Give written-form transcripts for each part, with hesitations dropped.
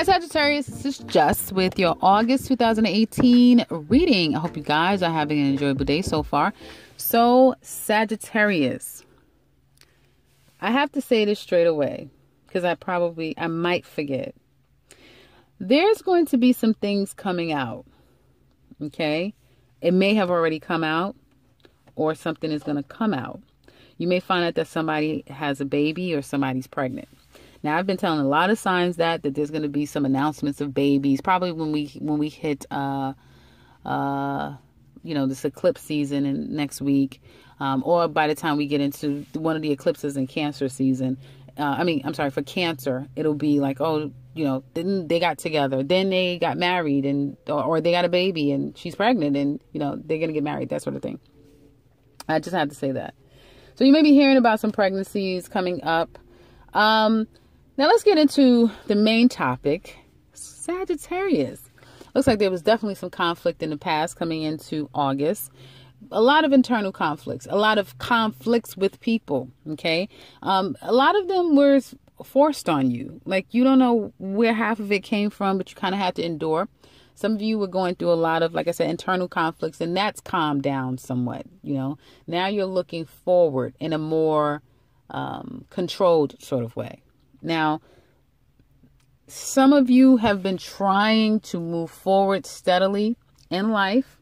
Hi Sagittarius, this is Just with your August 2018 reading. I hope you guys are having an enjoyable day so far. So Sagittarius, I have to say this straight away because I might forget. There's going to be some things coming out, okay? It may have already come out or something is going to come out. You may find out that somebody has a baby or somebody's pregnant. Now, I've been telling a lot of signs that there's going to be some announcements of babies, probably when we hit, this eclipse season in next week, or by the time we get into one of the eclipses in Cancer season. For Cancer, it'll be like, then they got together, then they got married, or they got a baby and she's pregnant, and they're going to get married, that sort of thing. I just had to say that. So you may be hearing about some pregnancies coming up. Now let's get into the main topic, Sagittarius. Looks like there was definitely some conflict in the past coming into August. A lot of internal conflicts, a lot of conflicts with people, okay? A lot of them were forced on you. Like, you don't know where half of it came from, but you kind of had to endure. Some of you were going through a lot of, like I said, internal conflicts, and that's calmed down somewhat, Now you're looking forward in a more controlled sort of way. Now, some of you have been trying to move forward steadily in life,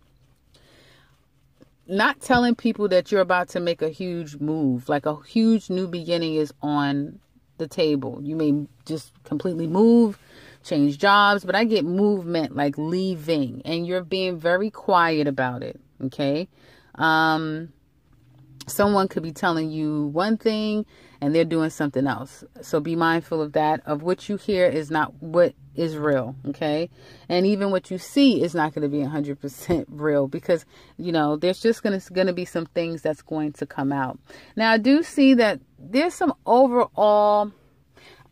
not telling people that you're about to make a huge move, like a huge new beginning is on the table. You may just completely move, change jobs, but I get movement like leaving, and you're being very quiet about it, okay? Someone could be telling you one thing and they're doing something else. So be mindful of that. Of what you hear is not what is real, okay? And even what you see is not going to be 100% real, because, there's just going to be some things that's going to come out. Now, I do see that there's some overall,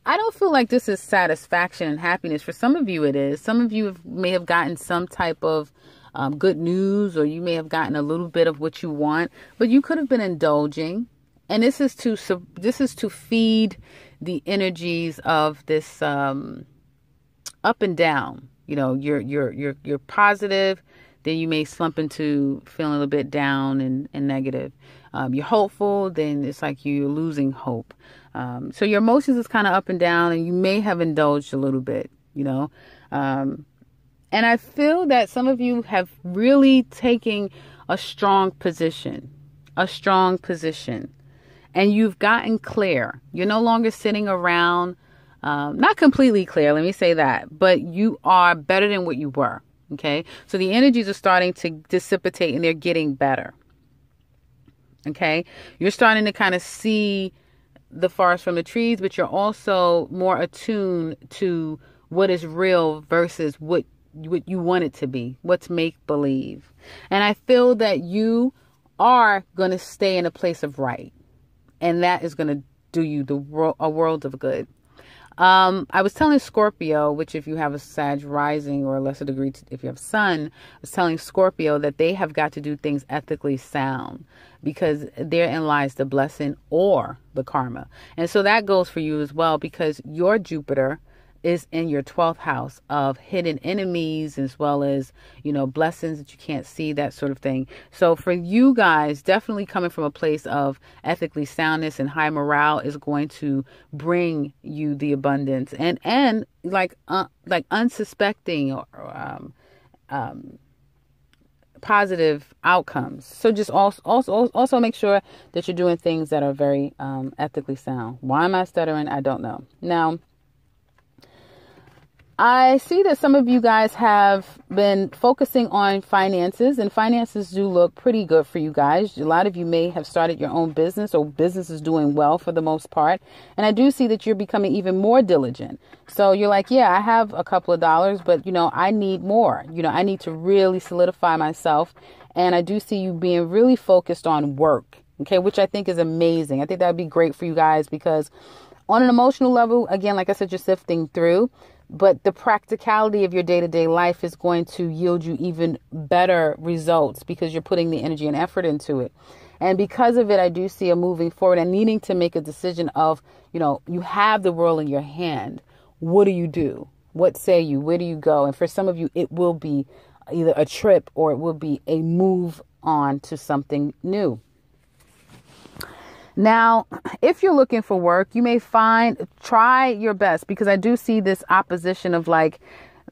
I don't feel like this is satisfaction and happiness. For some of you it is. Some of you may have gotten some type of good news, or you may have gotten a little bit of what you want, but you could have been indulging. And this is to feed the energies of this up and down. You're positive, then you may slump into feeling a little bit down and negative. You're hopeful, then it's like you're losing hope. So your emotions is kind of up and down, and you may have indulged a little bit, And I feel that some of you have really taken a strong position. And you've gotten clear. You're no longer sitting around, not completely clear, let me say that, but you are better than what you were, okay? So the energies are starting to dissipate, and they're getting better, okay? You're starting to kind of see the forest from the trees, but you're also more attuned to what is real versus what you want it to be, what's make-believe. And I feel that you are going to stay in a place of right. And that is going to do you a world of good. I was telling Scorpio, which if you have a Sag rising, or a lesser degree if you have Sun, I was telling Scorpio that they have got to do things ethically sound, because therein lies the blessing or the karma. And so that goes for you as well, because your Jupiter is in your 12th house of hidden enemies, as well as, blessings that you can't see, that sort of thing. So for you guys, definitely coming from a place of ethically soundness and high morale is going to bring you the abundance and like unsuspecting or positive outcomes. So just also make sure that you're doing things that are very ethically sound. Why am I stuttering? I don't know. Now, I see that some of you guys have been focusing on finances, and finances do look pretty good for you guys. A lot of you may have started your own business, or business is doing well for the most part. And I do see that you're becoming even more diligent. So you're like, yeah, I have a couple of dollars, but, I need more. I need to really solidify myself. And I do see you being really focused on work, okay, which I think is amazing. I think that would be great for you guys, because on an emotional level, again, like I said, you're sifting through. But the practicality of your day-to-day life is going to yield you even better results, because you're putting the energy and effort into it. And because of it, I do see a moving forward and needing to make a decision of, you have the world in your hand. What do you do? What say you? Where do you go? And for some of you, it will be either a trip or it will be a move on to something new. Now, if you're looking for work, you may try your best, because I do see this opposition of like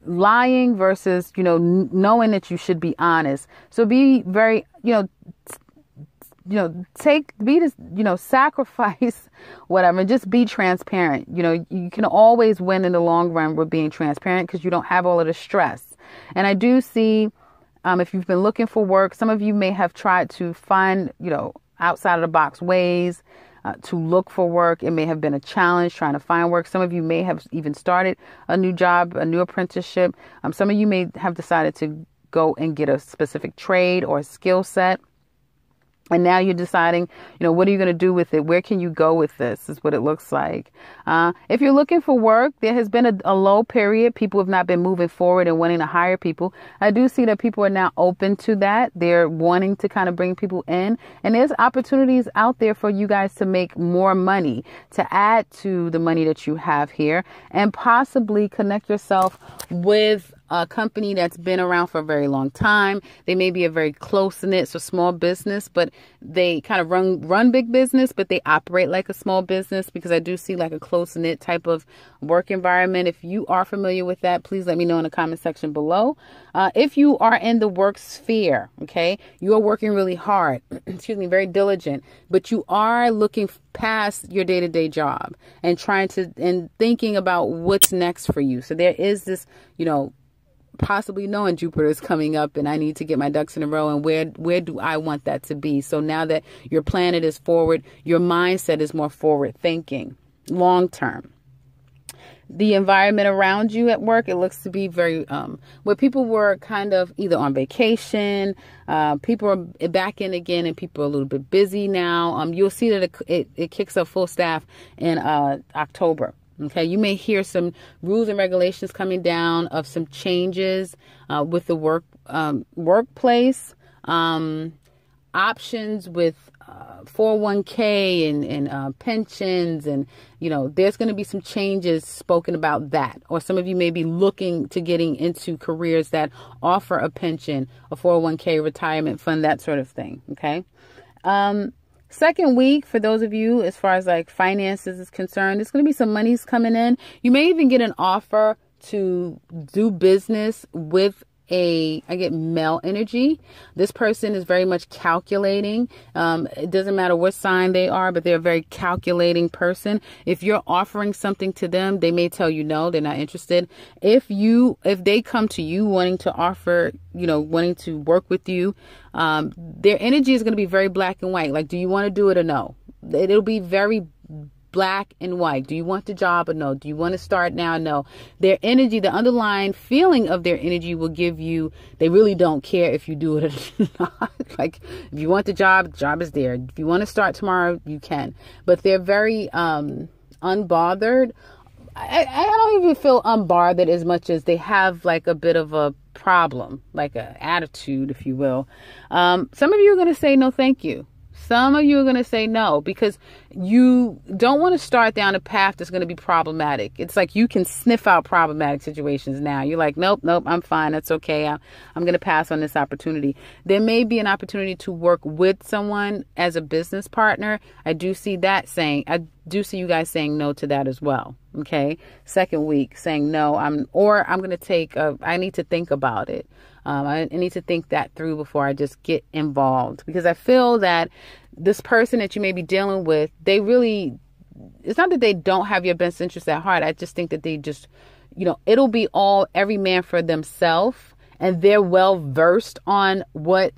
lying versus, knowing that you should be honest. So be very, sacrifice whatever, and just be transparent. You can always win in the long run with being transparent, because you don't have all of the stress. And I do see, if you've been looking for work, some of you may have tried to find, outside of the box ways to look for work. It may have been a challenge trying to find work. Some of you may have even started a new job, a new apprenticeship. Some of you may have decided to go and get a specific trade or a skill set. And now you're deciding, what are you going to do with it? Where can you go with this? Is what it looks like. If you're looking for work, there has been a low period. People have not been moving forward and wanting to hire people. I do see that people are now open to that. They're wanting to kind of bring people in. And there's opportunities out there for you guys to make more money, to add to the money that you have here, and possibly connect yourself with a company that's been around for a very long time. They may be a very close-knit, so small business, but they kind of run big business, but they operate like a small business, because I do see like a close-knit type of work environment. If you are familiar with that, please let me know in the comment section below. If you are in the work sphere, okay, you are working really hard, very diligent, but you are looking past your day-to-day job and thinking about what's next for you. So there is this, possibly knowing Jupiter is coming up and I need to get my ducks in a row, and where do I want that to be? So now that your planet is forward, your mindset is more forward thinking, long term. The environment around you at work, it looks to be very, where people were kind of either on vacation, people are back in again, and people are a little bit busy now. You'll see that it kicks up full staff in October. Okay, you may hear some rules and regulations coming down of some changes with the workplace, options with 401k and pensions, and there's going to be some changes spoken about that. Or some of you may be looking to getting into careers that offer a pension, a 401k, retirement fund, that sort of thing. Okay. Second week, for those of you, as far as like finances is concerned, there's going to be some monies coming in. You may even get an offer to do business with I get male energy. This person is very much calculating. It doesn't matter what sign they are, but they're a very calculating person. If you're offering something to them, they may tell you no, they're not interested. If they come to you wanting to offer, wanting to work with you, their energy is going to be very black and white. Like, do you want to do it or no? It'll be very black and white. Do you want the job or no? Do you want to start now? No. Their energy, the underlying feeling of their energy will give you, they really don't care if you do it or not. Like, if you want the job is there. If you want to start tomorrow, you can. But they're very unbothered. I don't even feel unbothered as much as they have like a bit of a problem, like an attitude, if you will. Some of you are going to say no, thank you. Some of you are going to say no, because you don't want to start down a path that's going to be problematic. It's like you can sniff out problematic situations now. You're like, nope, I'm fine. That's okay. I'm going to pass on this opportunity. There may be an opportunity to work with someone as a business partner. I do see you guys saying no to that as well. Okay. Second week saying no, I need to think about it. I need to think that through before I just get involved, because I feel that this person that you may be dealing with, it's not that they don't have your best interest at heart. I just think that they just, it'll be every man for themselves, and they're well versed on what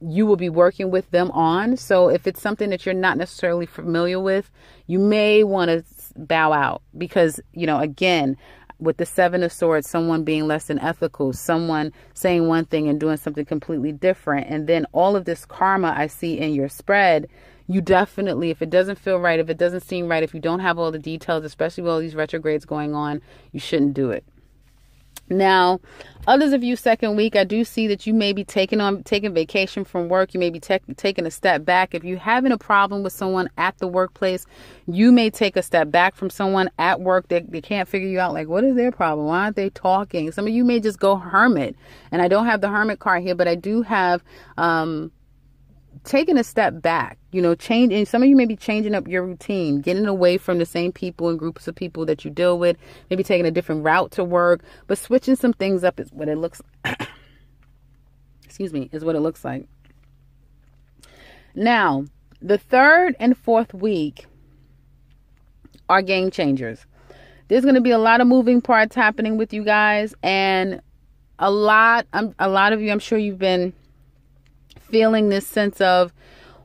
you will be working with them on. So if it's something that you're not necessarily familiar with, you may want to bow out, because, again, with the Seven of Swords, someone being less than ethical, someone saying one thing and doing something completely different. And then all of this karma I see in your spread, you definitely, if it doesn't feel right, if it doesn't seem right, if you don't have all the details, especially with all these retrogrades going on, you shouldn't do it. Now, others of you second week, I do see that you may be taking vacation from work. You may be taking a step back. If you're having a problem with someone at the workplace, you may take a step back from someone at work. They can't figure you out. Like, what is their problem? Why aren't they talking? Some of you may just go hermit. And I don't have the hermit card here, but I do have taking a step back, changing. Some of you may be changing up your routine, getting away from the same people and groups of people that you deal with, maybe taking a different route to work, but switching some things up is what it looks is what it looks like. Now, the third and fourth week are game changers. There's going to be a lot of moving parts happening with you guys, and a lot of you, I'm sure you've been feeling this sense of,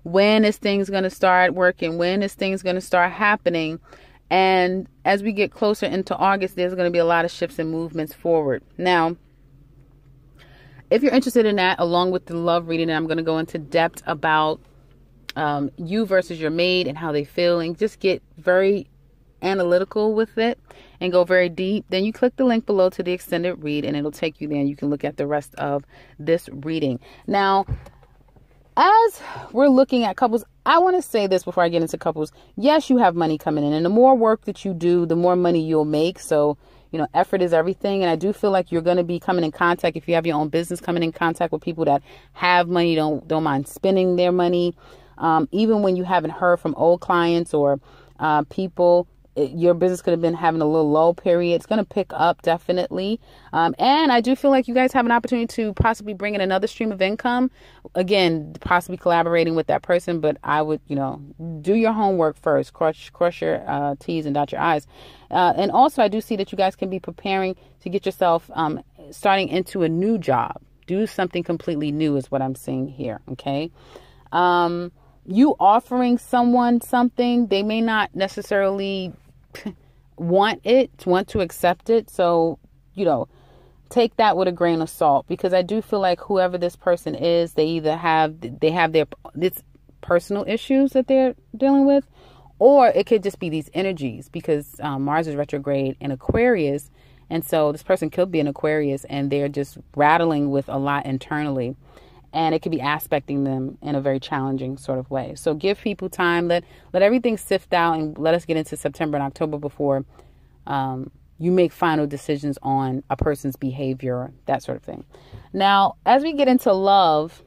when is things going to start working? When is things going to start happening? And as we get closer into August, there's going to be a lot of shifts and movements forward. Now, if you're interested in that, along with the love reading, I'm going to go into depth about you versus your mate and how they feel, and just get very analytical with it and go very deep, then you click the link below to the extended read, and it'll take you there, and you can look at the rest of this reading. Now, as we're looking at couples, I want to say this before I get into couples. Yes, you have money coming in, and the more work that you do, the more money you'll make. So, effort is everything. And I do feel like you're going to be coming in contact, if you have your own business, coming in contact with people that have money, don't mind spending their money. Even when you haven't heard from old clients or people, your business could have been having a little low period. It's going to pick up, definitely. And I do feel like you guys have an opportunity to possibly bring in another stream of income. Again, possibly collaborating with that person. But I would, do your homework first. Cross your T's and dot your I's. And also, I do see that you guys can be preparing to get yourself starting into a new job. Do something completely new is what I'm seeing here. Okay. You offering someone something, they may not necessarily want to accept it. So, take that with a grain of salt, because I do feel like whoever this person is, they have their personal issues that they're dealing with, or it could just be these energies, because Mars is retrograde in Aquarius. And so this person could be an Aquarius, and they're just rattling with a lot internally. And it could be aspecting them in a very challenging sort of way. So give people time. Let everything sift out, and let us get into September and October before you make final decisions on a person's behavior, that sort of thing. Now, as we get into love,